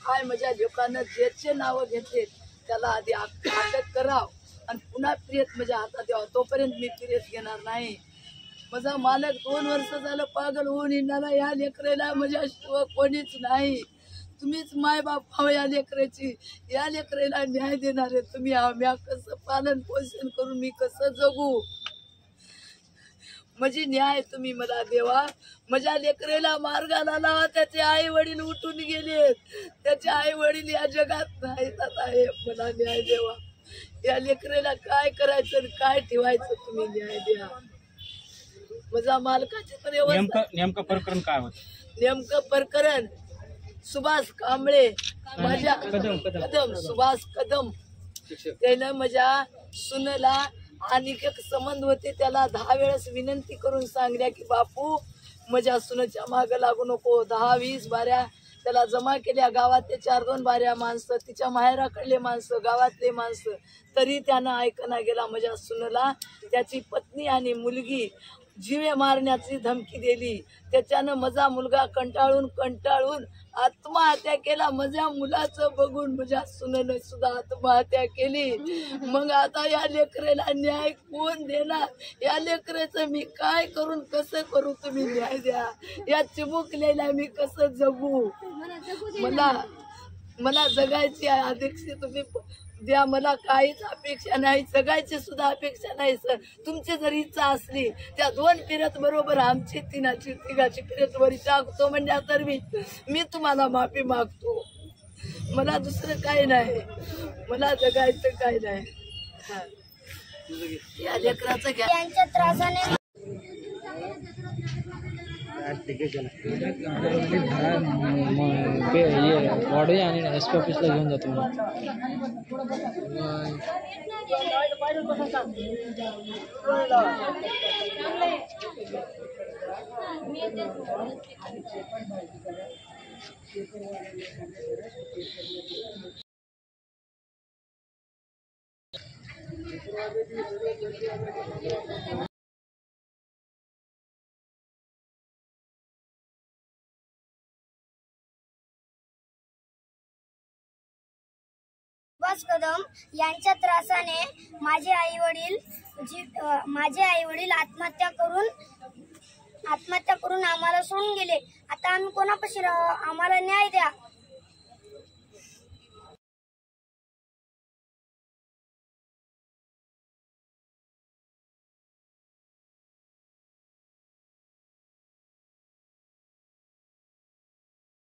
काय माझ्या लोकांना ज्याचे नाव घेतले त्याला आधी अटक कराव आणि पुन्हा प्रियत माझ्या हातात द्यावा, तोपर्यंत मी प्रियत घेणार नाही। माझा मालक 2 वर्ष झालं पागल होऊन येणारा, या लेकरेला माझ्याशिवाय कोणीच नाही। तुम्हीच माय बाप व्हावं या लेकराची, या लेकरेला न्याय देणारे तुम्ही। आम्ही कसं पालन पोषण करून मी कसं जगू, माझी न्याय तुम्ही मला देवा। माझ्या लेकरेला मार्गाला लावा, त्याचे आई वडील उठून गेलेत, त्याचे आई वडील या जगात नाहीत आता, हे मला न्याय देवा। या लेकरेला काय करायचं काय ठेवायचं तुम्ही न्याय द्या। माझा मालकाचे तर नेमकं प्रकरण काय होतं? नेमकं प्रकरण सुभाष कांबळे, माझ्या कदम सुभाष कदम, त्यानं माझ्या सुनेला आणि एक संबंध होते, त्याला 10 वेळेस विनंती करून सांगल्या की बापू माझ्या सुनेच्या मागं लागू नको। 10-20 बाऱ्या त्याला जमा केल्या, गावातले 4-2 बाऱ्या माणसं, तिच्या माहेराकडले माणसं, गावातले माणसं, तरी त्यानं ऐकना गेला। माझ्या सुनेला त्याची पत्नी आणि मुलगी जीवे मारण्याची धमकी दिली, त्याच्यानं माझा मुलगा कंटाळून आत्महत्या केला। माझ्या मुलाचं बघून माझ्या सुनेनं सुद्धा आत्महत्या केली। मग आता या लेकरेला न्याय कोण देणार? या लेकरेचं मी काय करून कसं करू, तुम्ही न्याय द्या। या चिमुकलेला मी कसं जगू? मला जगायची अध्यक्ष तुम्ही द्या, मला काहीच अपेक्षा नाही, जगायची सुद्धा अपेक्षा नाही सर। तुमची जर इच्छा असली त्या 2 पिरत बरोबर आमची तिघाची पिरत वरी टाकतो म्हणजे तर मी तुम्हाला माफी मागतो। मला दुसरं काही नाही, मला जगायचं काही नाही। या लेकराचं यांच्या त्रासाने बॉडी आणि एसपी ऑफिसला घेऊन जातो सुभाष कदम यांच्या त्रासाने माझे आई वडील आत्महत्या करून आम्हाला सोडून गेले। आता आम्ही कोणापाशी राहावं? आम्हाला न्याय द्या।